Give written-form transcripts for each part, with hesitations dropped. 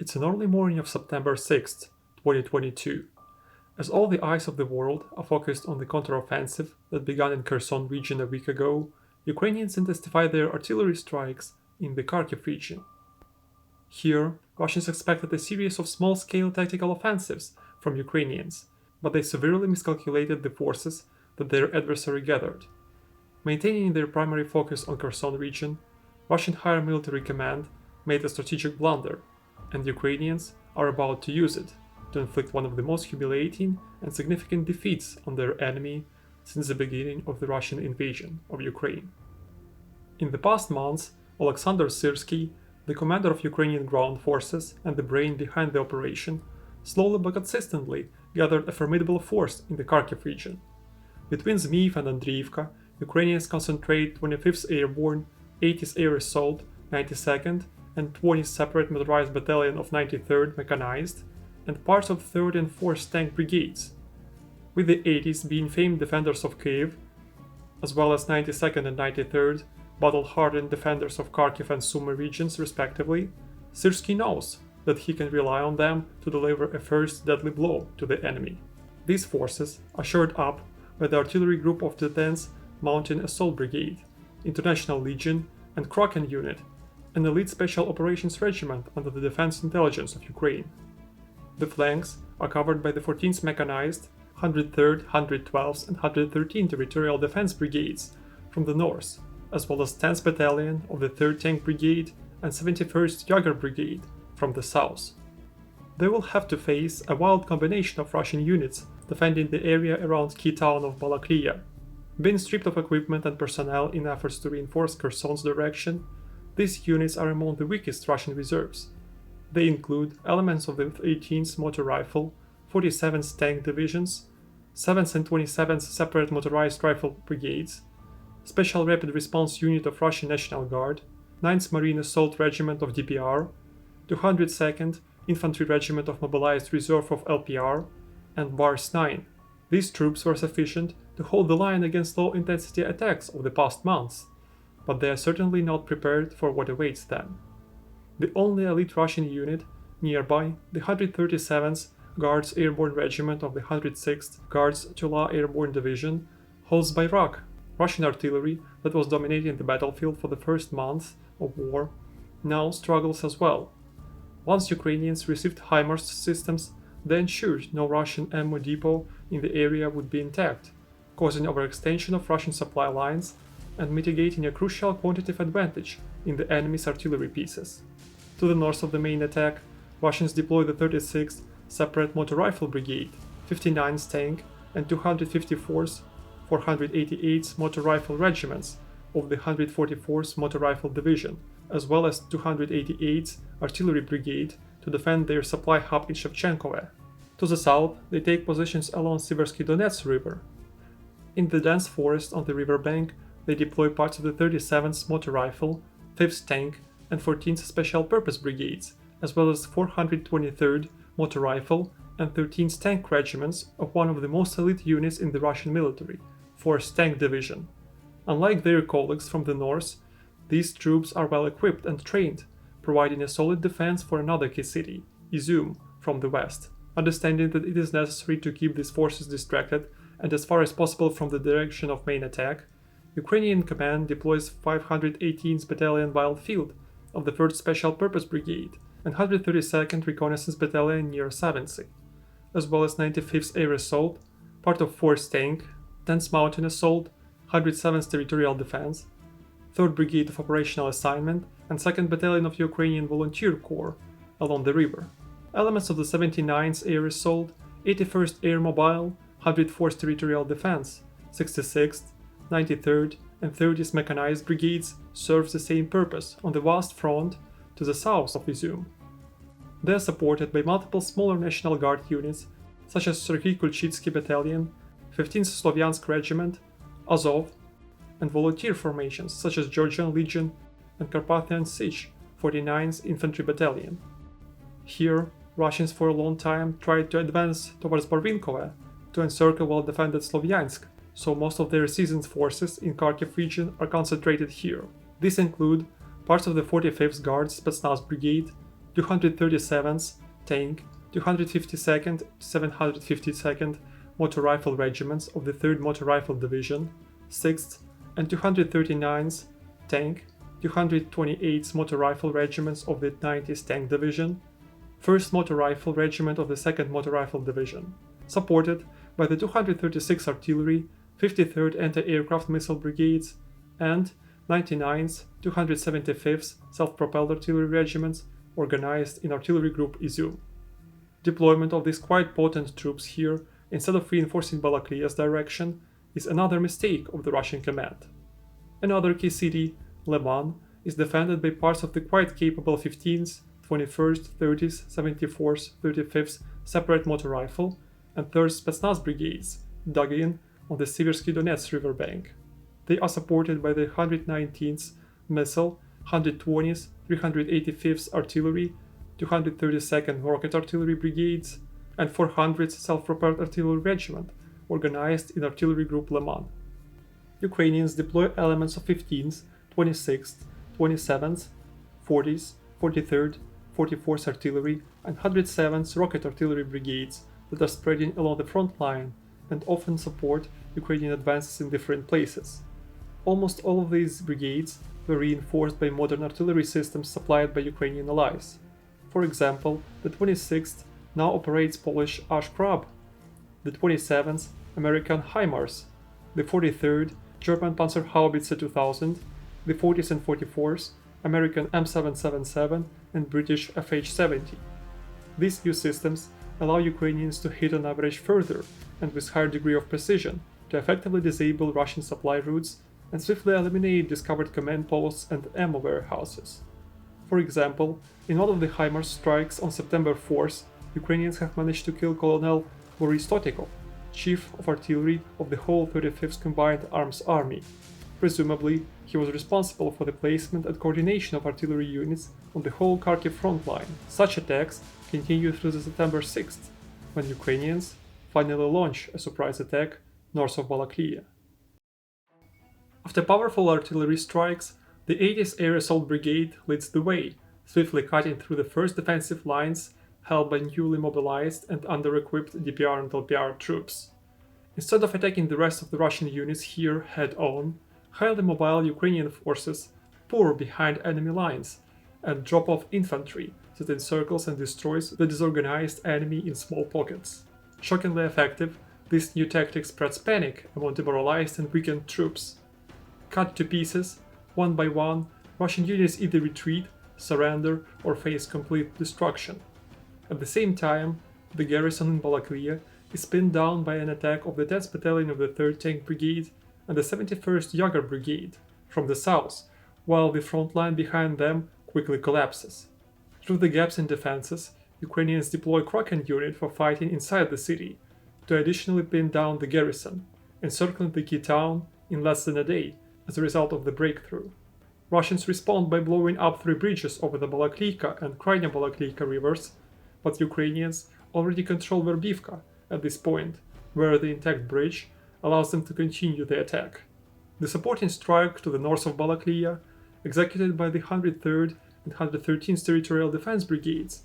It's an early morning of September 6th, 2022. As all the eyes of the world are focused on the counteroffensive that began in Kherson region a week ago, Ukrainians intensify their artillery strikes in the Kharkiv region. Here, Russians expected a series of small-scale tactical offensives from Ukrainians, but they severely miscalculated the forces that their adversary gathered. Maintaining their primary focus on Kherson region, Russian higher military command made a strategic blunder, and Ukrainians are about to use it to inflict one of the most humiliating and significant defeats on their enemy since the beginning of the Russian invasion of Ukraine. In the past months, Alexander Syrsky, the commander of Ukrainian ground forces and the brain behind the operation, slowly but consistently gathered a formidable force in the Kharkiv region. Between Zmiev and Andriivka, Ukrainians concentrate 25th Airborne, 80th Air Assault, 92nd, and 20th Separate Motorized Battalion of 93rd Mechanized, and parts of 3rd and 4th Tank Brigades, with the 80th being famed defenders of Kyiv, as well as 92nd and 93rd, battle-hardened defenders of Kharkiv and Sumy regions respectively. Syrsky knows that he can rely on them to deliver a first deadly blow to the enemy. These forces are shored up by the artillery group of the 10th Mountain Assault Brigade, International Legion, and Kraken Unit, an elite special operations regiment under the Defense Intelligence of Ukraine. The flanks are covered by the 14th Mechanized, 103rd, 112th, and 113th Territorial Defense Brigades from the north, as well as 10th Battalion of the 3rd Tank Brigade and 71st Jager Brigade from the south. They will have to face a wild combination of Russian units defending the area around key town of Balakliya. Being stripped of equipment and personnel in efforts to reinforce Kherson's direction, these units are among the weakest Russian reserves. They include elements of the 18th Motor Rifle, 47th Tank Divisions, 7th and 27th Separate Motorized Rifle Brigades, Special Rapid Response Unit of Russian National Guard, 9th Marine Assault Regiment of DPR, 202nd Infantry Regiment of Mobilized Reserve of LPR, and Vars 9. These troops were sufficient to hold the line against low-intensity attacks of the past months, but they are certainly not prepared for what awaits them. The only elite Russian unit nearby, the 137th Guards Airborne Regiment of the 106th Guards Tula Airborne Division, holds by rock. Russian artillery that was dominating the battlefield for the first months of war now struggles as well. Once Ukrainians received HIMARS systems, they ensured no Russian ammo depot in the area would be intact, causing overextension of Russian supply lines and mitigating a crucial quantitative advantage in the enemy's artillery pieces. To the north of the main attack, Russians deployed the 36th Separate Motor Rifle Brigade, 59th Tank, and 254th, 488th Motor Rifle Regiments of the 144th Motor Rifle Division, as well as 288th Artillery Brigade to defend their supply hub in Shevchenkove. To the south, they take positions along Siversky Donets River. In the dense forest on the riverbank, they deploy parts of the 37th Motor Rifle, 5th Tank, and 14th Special Purpose Brigades, as well as 423rd Motor Rifle and 13th Tank Regiments of one of the most elite units in the Russian military, 4th Tank Division. Unlike their colleagues from the north, these troops are well equipped and trained, providing a solid defense for another key city, Isium, from the west. Understanding that it is necessary to keep these forces distracted and as far as possible from the direction of main attack, Ukrainian command deploys 518th Battalion Wild Field of the 3rd Special Purpose Brigade and 132nd Reconnaissance Battalion near Savensy, as well as 95th Air Assault, part of 4th Tank, 10th Mountain Assault, 107th Territorial Defense, 3rd Brigade of Operational Assignment, and 2nd Battalion of Ukrainian Volunteer Corps along the river. Elements of the 79th Air Assault, 81st Air Mobile, 104th Territorial Defense, 66th, 93rd, and 30th Mechanized Brigades serve the same purpose on the vast front to the south of Isium. They are supported by multiple smaller National Guard units such as Serhiy Kulchitsky Battalion, 15th Slovyansk Regiment, Azov, and volunteer formations such as Georgian Legion and Carpathian Sich 49th Infantry Battalion. Here, Russians for a long time tried to advance towards Barvinkove to encircle well-defended Slovyansk, so most of their seasoned forces in Kharkiv region are concentrated here. These include parts of the 45th Guards Spetsnaz Brigade, 237th Tank, 252nd to 752nd Motor Rifle Regiments of the 3rd Motor Rifle Division, 6th and 239th Tank, 228th Motor Rifle Regiments of the 90th Tank Division, 1st Motor Rifle Regiment of the 2nd Motor Rifle Division, supported by the 236th Artillery, 53rd Anti-Aircraft Missile Brigades, and 99th, 275th Self-Propelled Artillery Regiments organized in Artillery Group Isium. Deployment of these quite potent troops here, instead of reinforcing Balakliya's direction, is another mistake of the Russian command. Another key city, Lyman, is defended by parts of the quite capable 15th, 21st, 30th, 74th, 35th Separate Motor Rifle and 3rd Spetsnaz Brigades, dug in on the Siversky Donets river bank. They are supported by the 119th Missile, 120th, 385th Artillery, 232nd Rocket Artillery Brigades, and 400th Self-Propelled Artillery Regiment, organized in Artillery Group Lyman. Ukrainians deploy elements of 15th, 26th, 27th, 40th, 43rd, 44th Artillery, and 107th Rocket Artillery Brigades that are spreading along the front line and often support Ukrainian advances in different places. Almost all of these brigades were reinforced by modern artillery systems supplied by Ukrainian allies. For example, the 26th now operates Polish Ashkrab, the 27th American HIMARS, the 43rd German Panzerhaubitze 2000, the 40th and 44th American M777 and British FH-70. These new systems allow Ukrainians to hit on average further and with higher degree of precision to effectively disable Russian supply routes and swiftly eliminate discovered command posts and ammo warehouses. For example, in one of the HIMARS strikes on September 4th, Ukrainians have managed to kill Colonel Boris Totikov, Chief of Artillery of the whole 35th Combined Arms Army. Presumably, he was responsible for the placement and coordination of artillery units on the whole Kharkiv front line. Such attacks continued through the September 6th, when Ukrainians finally launched a surprise attack north of Balakliya. After powerful artillery strikes, the 80th Air Assault Brigade leads the way, swiftly cutting through the first defensive lines held by newly mobilized and under-equipped DPR and LPR troops. Instead of attacking the rest of the Russian units here head-on, highly mobile Ukrainian forces pour behind enemy lines and drop off infantry that encircles and destroys the disorganized enemy in small pockets. Shockingly effective, this new tactic spreads panic among demoralized and weakened troops. Cut to pieces, one by one, Russian units either retreat, surrender, or face complete destruction. At the same time, the garrison in Balakliya is pinned down by an attack of the 10th Battalion of the 3rd Tank Brigade and the 71st Yager Brigade from the south, while the front line behind them quickly collapses. Through the gaps in defenses, Ukrainians deploy Kraken unit for fighting inside the city, to additionally pin down the garrison, encircling the key town in less than a day as a result of the breakthrough. Russians respond by blowing up 3 bridges over the Balakliya and Kraynya Balakliya rivers, but Ukrainians already control Verbivka at this point, where the intact bridge allows them to continue the attack. The supporting strike to the north of Balakliya, executed by the 103rd and 113th Territorial Defense Brigades,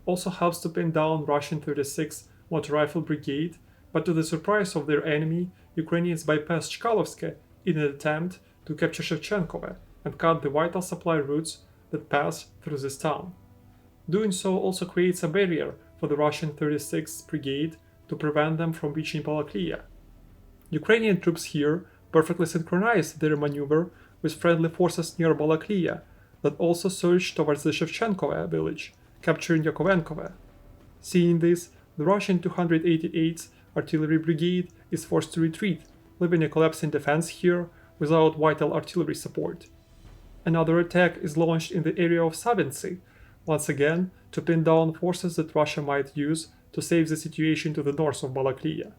also helps to pin down Russian 36th Motor Rifle Brigade, but to the surprise of their enemy, Ukrainians bypass Chkalovsk in an attempt to capture Shevchenkove and cut the vital supply routes that pass through this town. Doing so also creates a barrier for the Russian 36th Brigade to prevent them from reaching Balakliya. Ukrainian troops here perfectly synchronized their maneuver with friendly forces near Balakliya that also surged towards the Shevchenkove village, capturing Yakovenkove. Seeing this, the Russian 288th Artillery Brigade is forced to retreat, leaving a collapsing defense here without vital artillery support. Another attack is launched in the area of Savintsy, once again to pin down forces that Russia might use to save the situation to the north of Balakliya.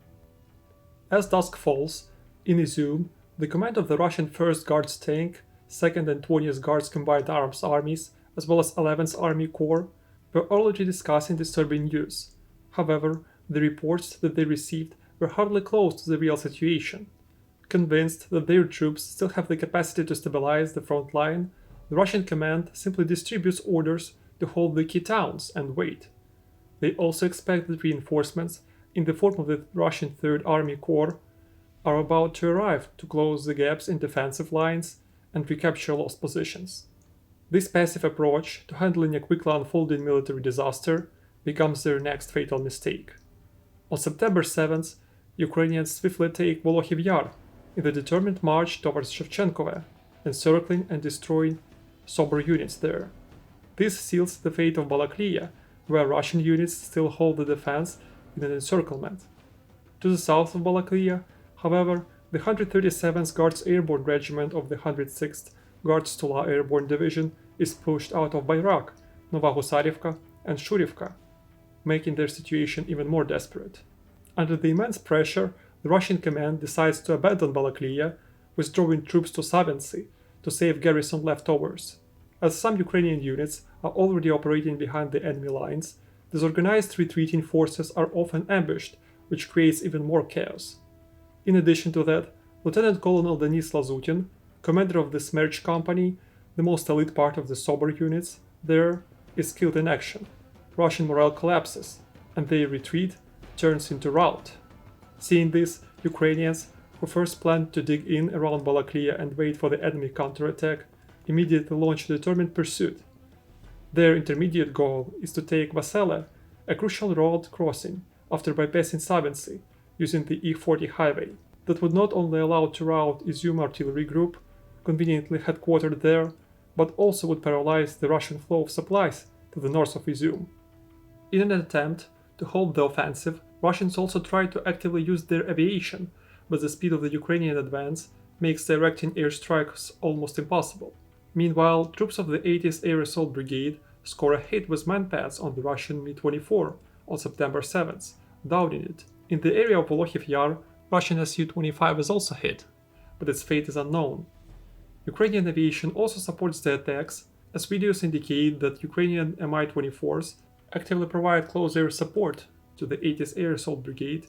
As dusk falls, in Isium, the command of the Russian 1st Guards Tank, 2nd and 20th Guards Combined Arms Armies, as well as 11th Army Corps, were already discussing disturbing news. However, the reports that they received were hardly close to the real situation. Convinced that their troops still have the capacity to stabilize the front line, the Russian command simply distributes orders to hold the key towns and wait. They also expect that reinforcements, in the form of the Russian Third Army Corps, are about to arrive to close the gaps in defensive lines and recapture lost positions. This passive approach to handling a quickly unfolding military disaster becomes their next fatal mistake. On September 7th, Ukrainians swiftly take Volokhiv Yar in the determined march towards Shevchenkove, encircling and destroying sober units there. This seals the fate of Balakliya, where Russian units still hold the defense in an encirclement. To the south of Balakliya, however, the 137th Guards Airborne Regiment of the 106th Guards Tula Airborne Division is pushed out of Bayrak, Novahusarivka, and Shurivka, making their situation even more desperate. Under the immense pressure, the Russian command decides to abandon Balakliya, withdrawing troops to Sabintsy to save garrison leftovers. As some Ukrainian units are already operating behind the enemy lines, disorganized retreating forces are often ambushed, which creates even more chaos. In addition to that, Lieutenant Colonel Denis Lazutin, commander of the Smerch Company, the most elite part of the Sober units there, is killed in action. Russian morale collapses, and their retreat turns into rout. Seeing this, Ukrainians, who first planned to dig in around Balakliya and wait for the enemy counterattack, immediately launch a determined pursuit. Their intermediate goal is to take Vasile, a crucial road crossing, after bypassing Sabintsy, using the E40 highway. That would not only allow to rout Isium artillery group, conveniently headquartered there, but also would paralyze the Russian flow of supplies to the north of Isium. In an attempt to halt the offensive, Russians also tried to actively use their aviation, but the speed of the Ukrainian advance makes directing airstrikes almost impossible. Meanwhile, troops of the 80th Air Assault Brigade score a hit with manpads on the Russian Mi-24 on September 7th, downing it. In the area of Volokhiv Yar, Russian Su-25 is also hit, but its fate is unknown. Ukrainian aviation also supports the attacks, as videos indicate that Ukrainian Mi-24s actively provide close air support to the 80th Air Assault Brigade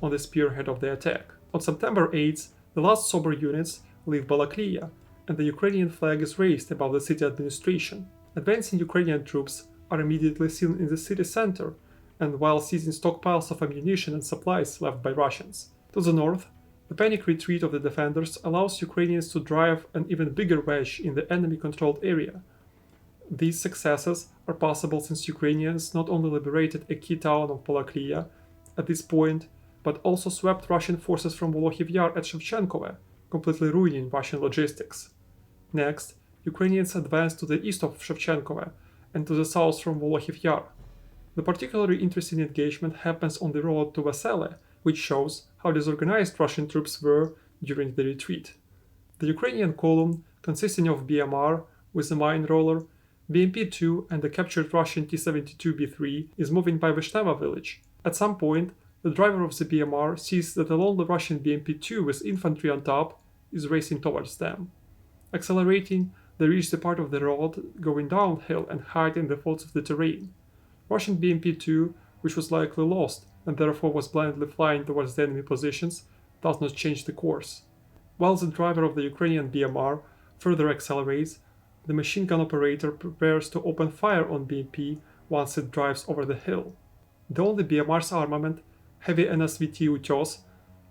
on the spearhead of the attack. On September 8th, the last Sober units leave Balakliya, and the Ukrainian flag is raised above the city administration. Advancing Ukrainian troops are immediately seen in the city center, and while seizing stockpiles of ammunition and supplies left by Russians. To the north, the panic retreat of the defenders allows Ukrainians to drive an even bigger wedge in the enemy-controlled area. These successes are possible since Ukrainians not only liberated a key town of Balakliya at this point, but also swept Russian forces from Volokhiv Yar at Shevchenkove, completely ruining Russian logistics. Next, Ukrainians advanced to the east of Shevchenkove and to the south from Volokhiv Yar. The particularly interesting engagement happens on the road to Vasile, which shows how disorganized Russian troops were during the retreat. The Ukrainian column, consisting of BMR with a mine roller, BMP-2 and the captured Russian T-72B3, is moving by Vishneva village. At some point, the driver of the BMR sees that a lonely Russian BMP-2 with infantry on top is racing towards them. Accelerating, they reach the part of the road going downhill and hide in the folds of the terrain. Russian BMP-2, which was likely lost and therefore was blindly flying towards the enemy positions, does not change the course. While the driver of the Ukrainian BMR further accelerates, the machine gun operator prepares to open fire on BMP once it drives over the hill. The only BMR's armament, heavy NSVT Utyos,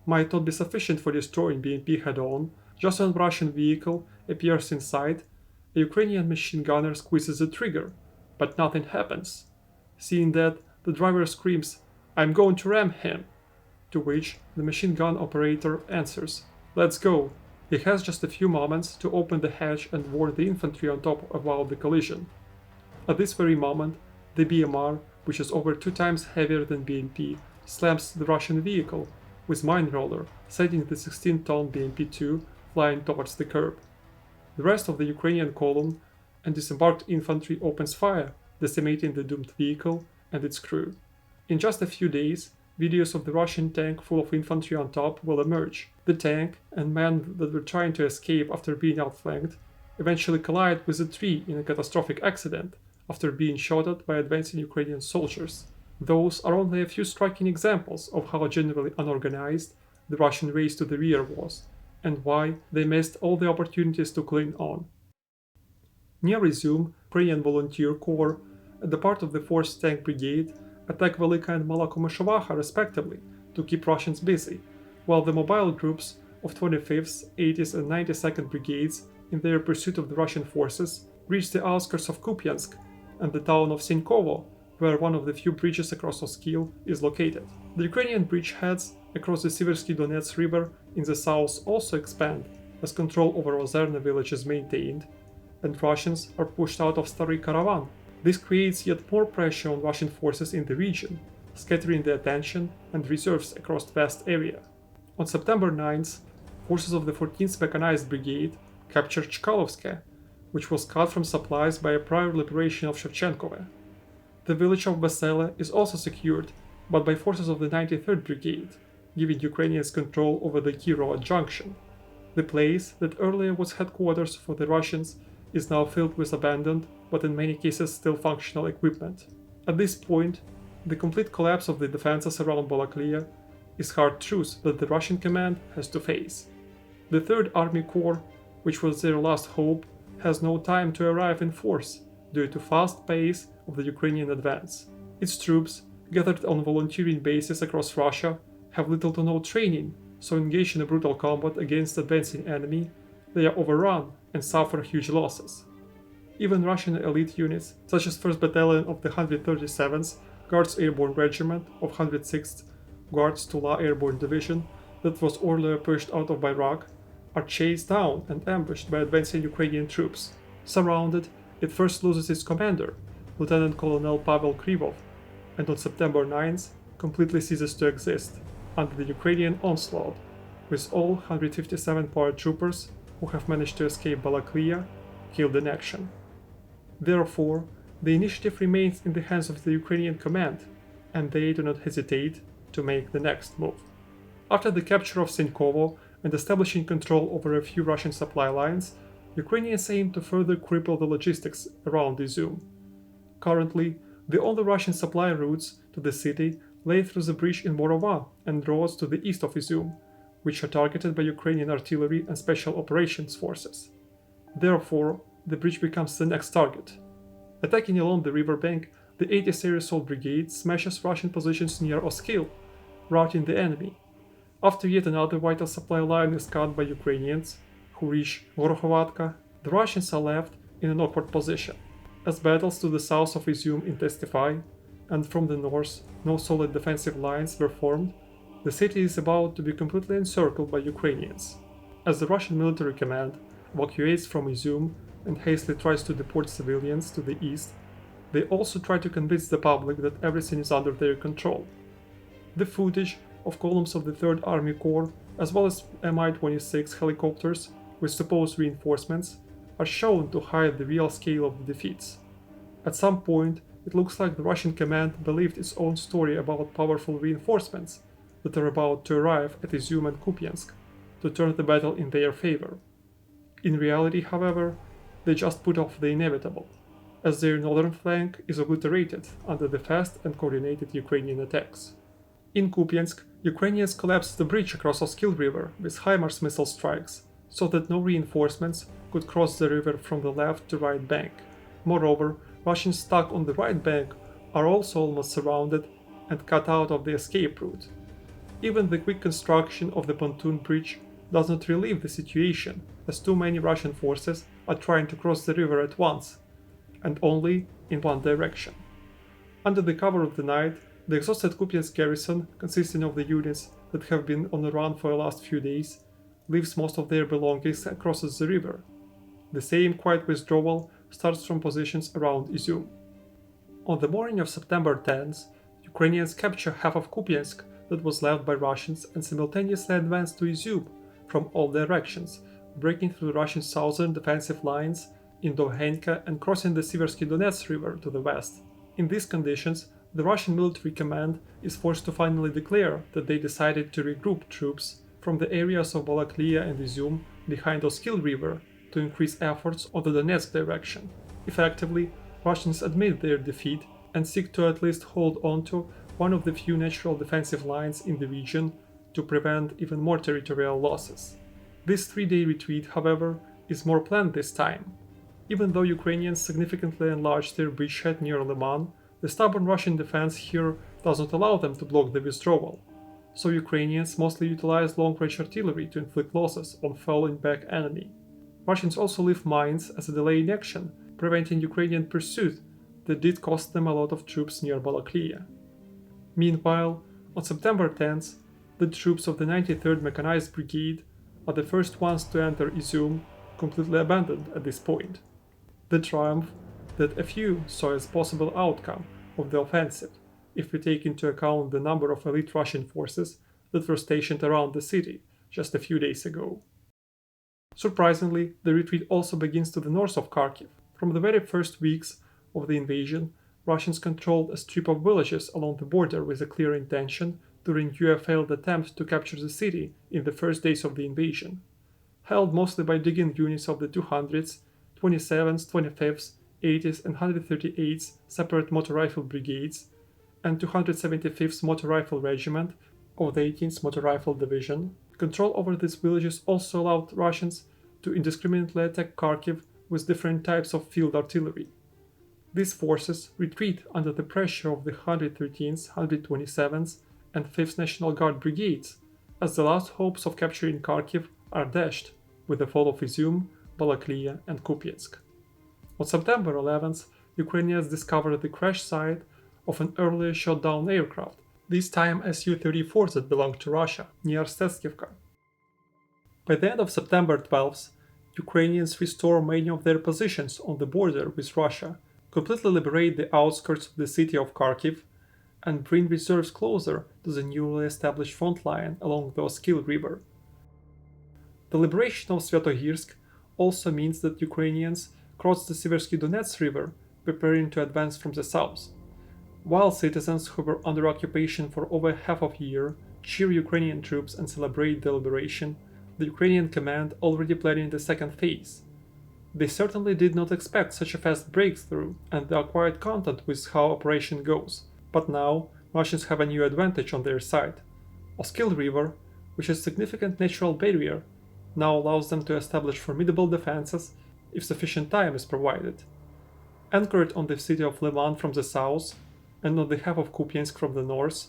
might not be sufficient for destroying BMP head-on. Just when a Russian vehicle appears in sight, a Ukrainian machine gunner squeezes the trigger, but nothing happens. Seeing that, the driver screams, "I'm going to ram him!" To which the machine gun operator answers, "Let's go." He has just a few moments to open the hatch and warn the infantry on top about the collision. At this very moment, the BMR, which is over 2 times heavier than BMP, slams the Russian vehicle with mine roller, sending the 16-ton BMP-2 flying towards the curb. The rest of the Ukrainian column and disembarked infantry opens fire, decimating the doomed vehicle and its crew. In just a few days, videos of the Russian tank full of infantry on top will emerge. The tank and men that were trying to escape after being outflanked eventually collide with a tree in a catastrophic accident after being shot at by advancing Ukrainian soldiers. Those are only a few striking examples of how generally unorganized the Russian race to the rear was, and why they missed all the opportunities to cling on. Near Isium, Ukrainian Volunteer Corps and the part of the 4th Tank Brigade attack Velika and Malakomyshovaha respectively to keep Russians busy, while the mobile groups of 25th, 80th and 92nd Brigades, in their pursuit of the Russian forces, reached the outskirts of Kupiansk and the town of Senkovo, where one of the few bridges across Oskil is located. The Ukrainian bridgeheads across the Siversky Donets River in the south also expand as control over Ozerna village is maintained, and Russians are pushed out of Stary Karavan. This creates yet more pressure on Russian forces in the region, scattering the attention and reserves across the vast area. On September 9th, forces of the 14th Mechanized Brigade captured Chkalovske, which was cut from supplies by a prior liberation of Shevchenkove. The village of Vesele is also secured, but by forces of the 93rd Brigade, giving Ukrainians control over the key road junction. The place that earlier was headquarters for the Russians is now filled with abandoned, but in many cases still functional equipment. At this point, the complete collapse of the defenses around Balakliya is hard truth that the Russian command has to face. The 3rd Army Corps, which was their last hope, has no time to arrive in force due to fast pace of the Ukrainian advance. Its troops, gathered on volunteering bases across Russia, have little to no training, so engaged in a brutal combat against advancing enemy, they are overrun and suffer huge losses. Even Russian elite units, such as 1st Battalion of the 137th Guards Airborne Regiment of 106th Guards Tula Airborne Division, that was earlier pushed out of Bayrak, are chased down and ambushed by advancing Ukrainian troops. Surrounded, it first loses its commander, Lieutenant Colonel Pavel Krivov, and on September 9th completely ceases to exist under the Ukrainian onslaught, with all 157 paratroopers who have managed to escape Balakliya killed in action. Therefore, the initiative remains in the hands of the Ukrainian command, and they do not hesitate to make the next move. After the capture of Senkovo and establishing control over a few Russian supply lines, Ukrainians aim to further cripple the logistics around Isium. Currently, the only Russian supply routes to the city lay through the bridge in Morova and roads to the east of Isium, which are targeted by Ukrainian artillery and special operations forces. Therefore, the bridge becomes the next target. Attacking along the riverbank, the 80th Air Assault Brigade smashes Russian positions near Oskil, routing the enemy. After yet another vital supply line is cut by Ukrainians, who reach Gorokhovatka, the Russians are left in an awkward position. As battles to the south of Isium intensify, and from the north no solid defensive lines were formed, the city is about to be completely encircled by Ukrainians. As the Russian military command evacuates from Isium and hastily tries to deport civilians to the east, they also try to convince the public that everything is under their control. The footage of columns of the 3rd Army Corps, as well as Mi-26 helicopters with supposed reinforcements, are shown to hide the real scale of the defeats. At some point, it looks like the Russian command believed its own story about powerful reinforcements that are about to arrive at Isium and Kupiansk to turn the battle in their favor. In reality, however, they just put off the inevitable, as their northern flank is obliterated under the fast and coordinated Ukrainian attacks. In Kupiansk, Ukrainians collapsed the bridge across Oskil River with HIMARS missile strikes, so that no reinforcements could cross the river from the left to right bank. Moreover, Russians stuck on the right bank are also almost surrounded and cut out of the escape route. Even the quick construction of the pontoon bridge does not relieve the situation, as too many Russian forces are trying to cross the river at once, and only in one direction. Under the cover of the night, the exhausted Kupiansk garrison, consisting of the units that have been on the run for the last few days, leaves most of their belongings and crosses the river. The same quiet withdrawal starts from positions around Isium. On the morning of September 10th, Ukrainians capture half of Kupiansk that was left by Russians and simultaneously advance to Isium from all directions, breaking through Russian southern defensive lines in Dovhenka and crossing the Siversky Donets River to the west. In these conditions, the Russian military command is forced to finally declare that they decided to regroup troops from the areas of Balakliya and Isium behind Oskil River to increase efforts on the Donetsk direction. Effectively, Russians admit their defeat and seek to at least hold on to one of the few natural defensive lines in the region to prevent even more territorial losses. This 3-day retreat, however, is more planned this time. Even though Ukrainians significantly enlarged their bridgehead near Lyman, the stubborn Russian defense here doesn't allow them to block the withdrawal. So Ukrainians mostly utilize long-range artillery to inflict losses on falling back enemy. Russians also leave mines as a delay in action, preventing Ukrainian pursuit that did cost them a lot of troops near Balakliya. Meanwhile, on September 10th, the troops of the 93rd Mechanized Brigade are the first ones to enter Isium, completely abandoned at this point. The triumph that a few saw as possible outcome of the offensive, if we take into account the number of elite Russian forces that were stationed around the city just a few days ago. Surprisingly, the retreat also begins to the north of Kharkiv. From the very first weeks of the invasion, Russians controlled a strip of villages along the border with a clear intention to renew a failed attempt to capture the city in the first days of the invasion. Held mostly by digging units of the 200s, 27th, 25th, 80th, and 138th separate motor rifle brigades, and 275th Motor Rifle Regiment of the 18th Motor Rifle Division, control over these villages also allowed Russians to indiscriminately attack Kharkiv with different types of field artillery. These forces retreat under the pressure of the 113th, 127th, and 5th National Guard brigades, as the last hopes of capturing Kharkiv are dashed with the fall of Isium, Balakliya, and Kupiansk. On September 11th, Ukrainians discovered the crash site of an earlier shot down aircraft, this time Su-34s that belonged to Russia, near Steskivka. By the end of September 12th, Ukrainians restore many of their positions on the border with Russia, completely liberate the outskirts of the city of Kharkiv, and bring reserves closer to the newly established front line along the Oskil River. The liberation of Svyatogirsk also means that Ukrainians cross the Siversky Donets River, preparing to advance from the south. While citizens who were under occupation for over half of a year cheer Ukrainian troops and celebrate the liberation, the Ukrainian command already planning the second phase. They certainly did not expect such a fast breakthrough and the acquired content with how operation goes, but now Russians have a new advantage on their side. Oskil River, which is a significant natural barrier, now allows them to establish formidable defenses if sufficient time is provided. Anchored on the city of Lyman from the south, and on the half of Kupiansk from the north,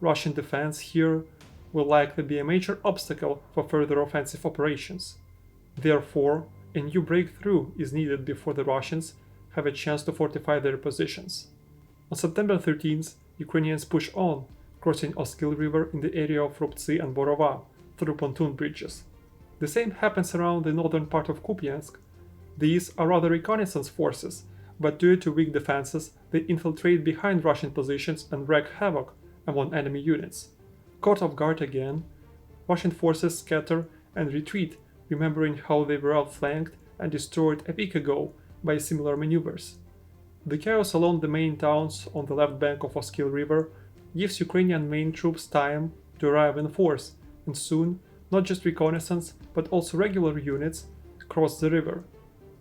Russian defense here will likely be a major obstacle for further offensive operations. Therefore, a new breakthrough is needed before the Russians have a chance to fortify their positions. On September 13th, Ukrainians push on, crossing Oskil River in the area of Rubtsy and Borova through pontoon bridges. The same happens around the northern part of Kupiansk. These are rather reconnaissance forces, but due to weak defenses, they infiltrate behind Russian positions and wreak havoc among enemy units. Caught off guard again, Russian forces scatter and retreat, remembering how they were outflanked and destroyed a week ago by similar maneuvers. The chaos along the main towns on the left bank of Oskil River gives Ukrainian main troops time to arrive in force, and soon, not just reconnaissance, but also regular units cross the river.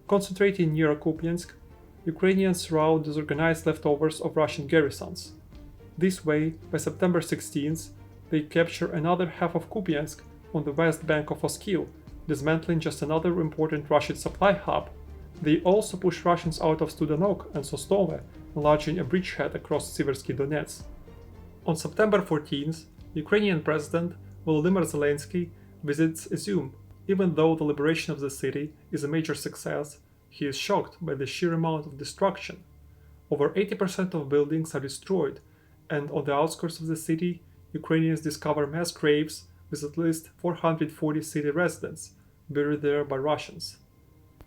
Concentrating near Kupiansk, Ukrainians rout disorganized leftovers of Russian garrisons. This way, by September 16th, they capture another half of Kupiansk on the west bank of Oskil, dismantling just another important Russian supply hub. They also push Russians out of Studenok and Sosnove, enlarging a bridgehead across Siversky Donets. On September 14th, Ukrainian President Volodymyr Zelensky visits Isium. Even though the liberation of the city is a major success, he is shocked by the sheer amount of destruction. Over 80% of buildings are destroyed, and on the outskirts of the city, Ukrainians discover mass graves with at least 440 city residents buried there by Russians.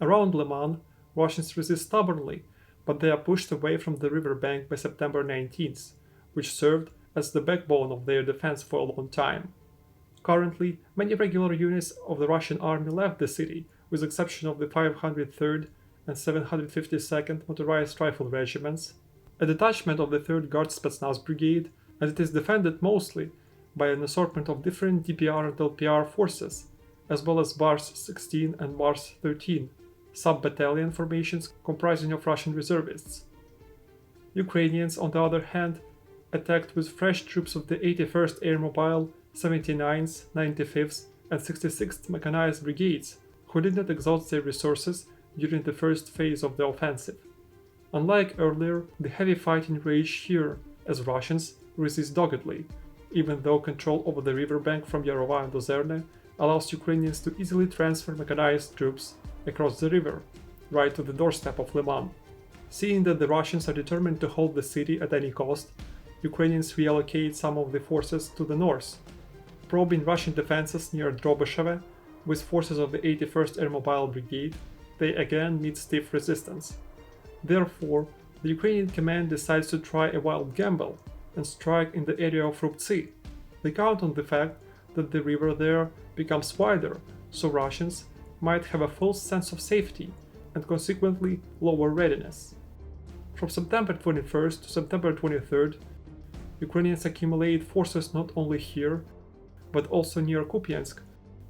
Around Lyman, Russians resist stubbornly, but they are pushed away from the river bank by September 19th, which served as the backbone of their defense for a long time. Currently, many regular units of the Russian army left the city, with the exception of the 503rd and 752nd Motorized Rifle Regiments, a detachment of the 3rd Guard Spetsnaz Brigade, and it is defended mostly by an assortment of different DPR and LPR forces, as well as Bars 16 and Bars 13, sub-battalion formations comprising of Russian reservists. Ukrainians, on the other hand, attacked with fresh troops of the 81st Air Mobile, 79th, 95th, and 66th Mechanized Brigades, who did not exhaust their resources during the first phase of the offensive. Unlike earlier, the heavy fighting raged here as Russians resist doggedly, even though control over the riverbank from Yarova and Ozerne allows Ukrainians to easily transfer mechanized troops across the river, right to the doorstep of Lyman. Seeing that the Russians are determined to hold the city at any cost, Ukrainians reallocate some of the forces to the north, probing Russian defenses near Drobesheve with forces of the 81st Air Mobile Brigade. They again meet stiff resistance. Therefore, the Ukrainian command decides to try a wild gamble and strike in the area of Rubtsi. They count on the fact that the river there becomes wider, so Russians might have a false sense of safety and consequently lower readiness. From September 21st to September 23rd, Ukrainians accumulate forces not only here, but also near Kupiansk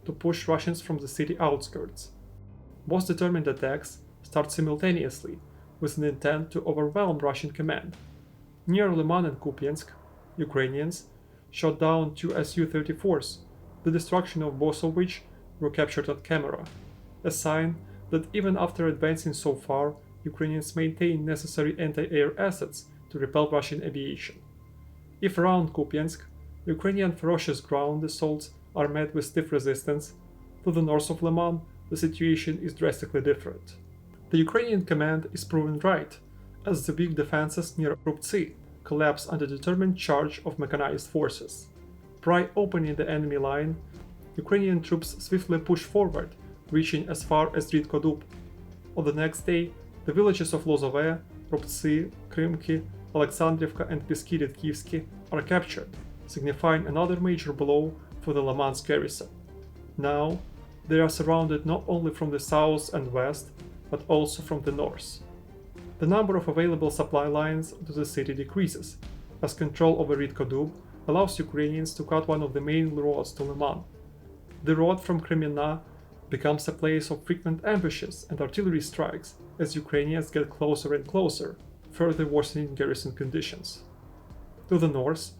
to push Russians from the city outskirts. Both determined attacks start simultaneously with an intent to overwhelm Russian command. Near Lyman and Kupiansk, Ukrainians shot down two Su-34s, the destruction of both of which were captured on camera, a sign that even after advancing so far, Ukrainians maintain necessary anti-air assets to repel Russian aviation. If around Kupiansk, Ukrainian ferocious ground assaults are met with stiff resistance, to the north of Lyman, the situation is drastically different. The Ukrainian command is proven right, as the weak defenses near Rubtsi collapse under determined charge of mechanized forces. Pry opening the enemy line, Ukrainian troops swiftly push forward, reaching as far as Ridkodub. On the next day, the villages of Lozove, Rubtsi, Krymki, Alexandrivka and Beskirid-Kievsky are captured, signifying another major blow for the Lyman's garrison. Now, they are surrounded not only from the south and west, but also from the north. The number of available supply lines to the city decreases, as control over Ridkodub allows Ukrainians to cut one of the main roads to Lyman. The road from Kremenna becomes a place of frequent ambushes and artillery strikes as Ukrainians get closer and closer, further worsening garrison conditions. To the north,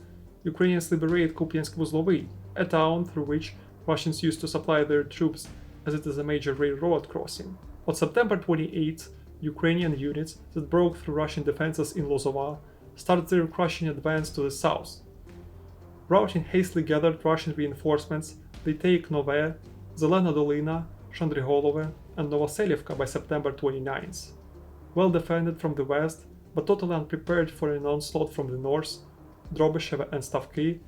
Ukrainians liberate Kupiansk-Vuzlovy, a town through which Russians used to supply their troops, as it is a major railroad crossing. On September 28, Ukrainian units that broke through Russian defenses in Lozova started their crushing advance to the south. Routing hastily gathered Russian reinforcements, they take Nove, Zelena Dolina, Shandrigolove, and Novoselivka by September 29th. Well defended from the west, but totally unprepared for an onslaught from the north, Drobesheve and Stavki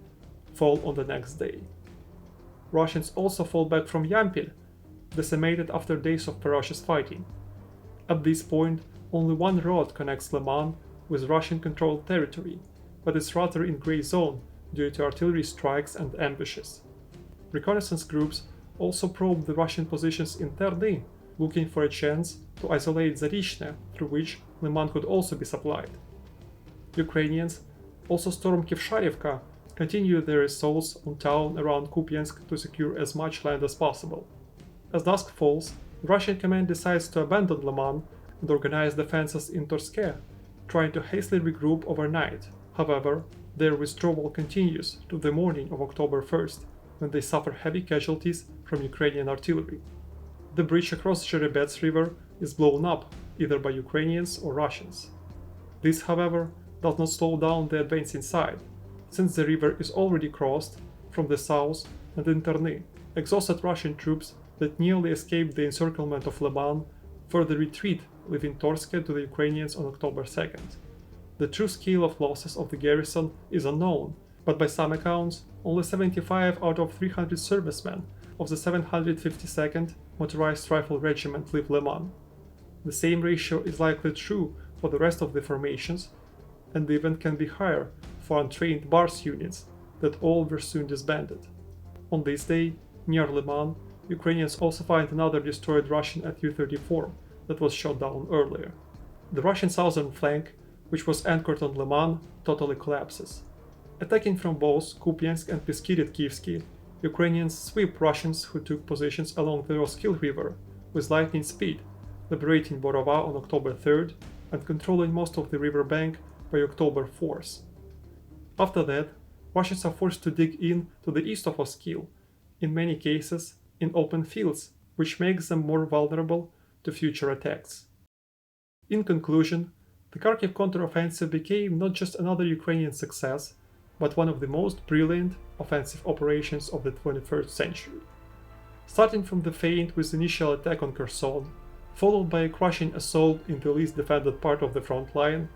fall on the next day. Russians also fall back from Yampil, decimated after days of ferocious fighting. At this point, only one road connects Lyman with Russian-controlled territory, but it's rather in grey zone due to artillery strikes and ambushes. Reconnaissance groups also probe the Russian positions in Terny, looking for a chance to isolate Zarishne, through which Lyman could also be supplied. Ukrainians also storm Kivsharivka, continue their assaults on town around Kupiansk to secure as much land as possible. As dusk falls, the Russian command decides to abandon Lyman and organize defenses in Torske, trying to hastily regroup overnight. However, their withdrawal continues to the morning of October 1st, when they suffer heavy casualties from Ukrainian artillery. The bridge across Zherebets River is blown up, either by Ukrainians or Russians. This, however, does not slow down the advance inside, since the river is already crossed from the south and in Terny. Exhausted Russian troops that nearly escaped the encirclement of Lyman further retreat, leaving Torske to the Ukrainians on October 2nd. The true scale of losses of the garrison is unknown, but by some accounts, only 75 out of 300 servicemen of the 752nd Motorized Rifle Regiment leave Lyman. The same ratio is likely true for the rest of the formations, and even can be higher for untrained Bars units that all were soon disbanded. On this day, near Lyman, Ukrainians also find another destroyed Russian Su-34 that was shot down earlier. The Russian southern flank, which was anchored on Lyman, totally collapses. Attacking from both Kupiansk and Beskirid-Kievsky, Ukrainians sweep Russians who took positions along the Roskil River with lightning speed, liberating Borova on October 3rd and controlling most of the river bank by October 4th. After that, Russians are forced to dig in to the east of Roskil, in many cases in open fields, which makes them more vulnerable to to future attacks. In conclusion, the Kharkiv counteroffensive became not just another Ukrainian success, but one of the most brilliant offensive operations of the 21st century. Starting from the feint with initial attack on Kherson, followed by a crushing assault in the least defended part of the front line,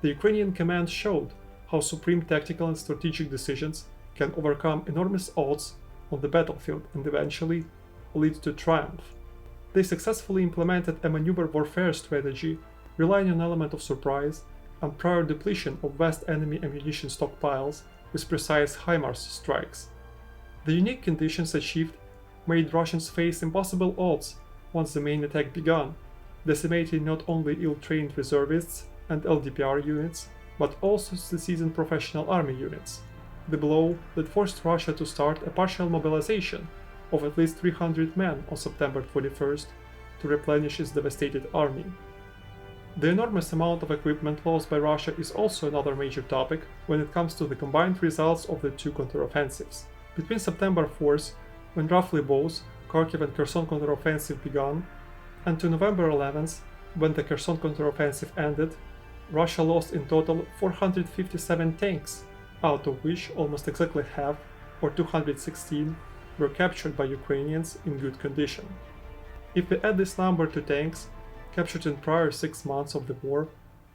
the Ukrainian command showed how supreme tactical and strategic decisions can overcome enormous odds on the battlefield and eventually lead to triumph. They successfully implemented a maneuver warfare strategy relying on an element of surprise and prior depletion of vast enemy ammunition stockpiles with precise HIMARS strikes. The unique conditions achieved made Russians face impossible odds once the main attack began, decimating not only ill-trained reservists and LDPR units, but also the seasoned professional army units. The blow that forced Russia to start a partial mobilization of at least 300 men on September 21st to replenish its devastated army. The enormous amount of equipment lost by Russia is also another major topic when it comes to the combined results of the two counteroffensives. Between September 4th, when roughly both Kharkiv and Kherson counteroffensive began, and to November 11th, when the Kherson counteroffensive ended, Russia lost in total 457 tanks, out of which almost exactly half, or 216, were captured by Ukrainians in good condition. If we add this number to tanks captured in prior 6 months of the war,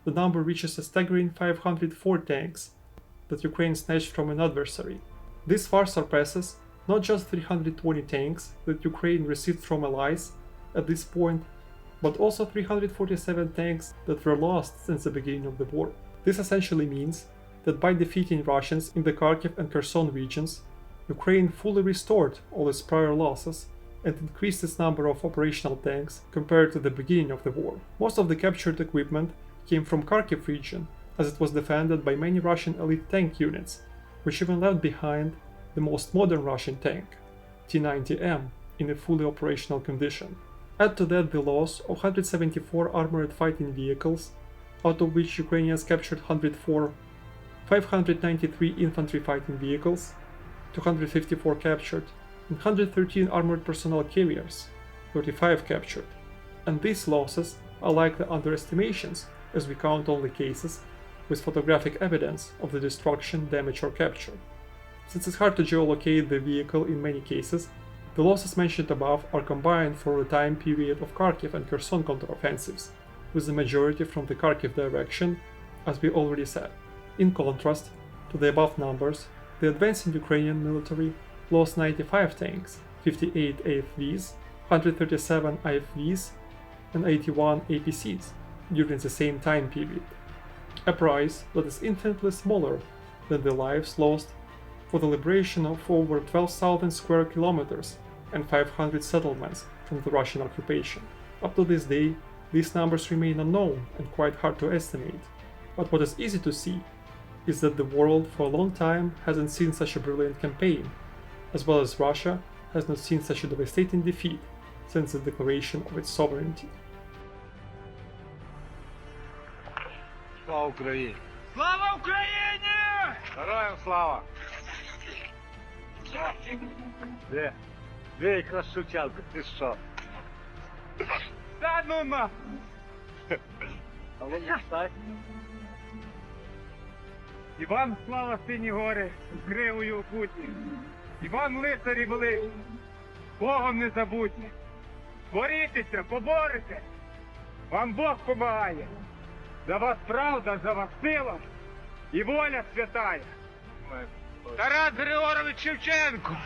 the number reaches a staggering 504 tanks that Ukraine snatched from an adversary. This far surpasses not just 320 tanks that Ukraine received from allies at this point, but also 347 tanks that were lost since the beginning of the war. This essentially means that by defeating Russians in the Kharkiv and Kherson regions, Ukraine fully restored all its prior losses and increased its number of operational tanks compared to the beginning of the war. Most of the captured equipment came from Kharkiv region, as it was defended by many Russian elite tank units, which even left behind the most modern Russian tank, T-90M, in a fully operational condition. Add to that the loss of 174 armored fighting vehicles, out of which Ukrainians captured 104, 593 infantry fighting vehicles, 254 captured, and 113 armored personnel carriers, 35 captured. And these losses are likely underestimations, as we count only cases with photographic evidence of the destruction, damage or capture. Since it's hard to geolocate the vehicle in many cases, the losses mentioned above are combined for the time period of Kharkiv and Kherson counteroffensives, with the majority from the Kharkiv direction, as we already said. In contrast to the above numbers, the advancing Ukrainian military lost 95 tanks, 58 AFVs, 137 IFVs, and 81 APCs during the same time period, a price that is infinitely smaller than the lives lost for the liberation of over 12,000 square kilometers and 500 settlements from the Russian occupation. Up to this day, these numbers remain unknown and quite hard to estimate, but what is easy to see is that the world for a long time hasn't seen such a brilliant campaign, as well as Russia has not seen such a devastating defeat since the declaration of its sovereignty. Слава Україні! Слава Україні! Героям слава! Де якраз сучалка, ти що? Та ну на! А ви не встать? Іван слава сині гори, кривою окутні. Іван лицарі великі, Богом не забутні. Борітеся, поборете, вам Бог помагає. За вас правда, за вас сила і воля святая. Тарас Григорович Шевченко!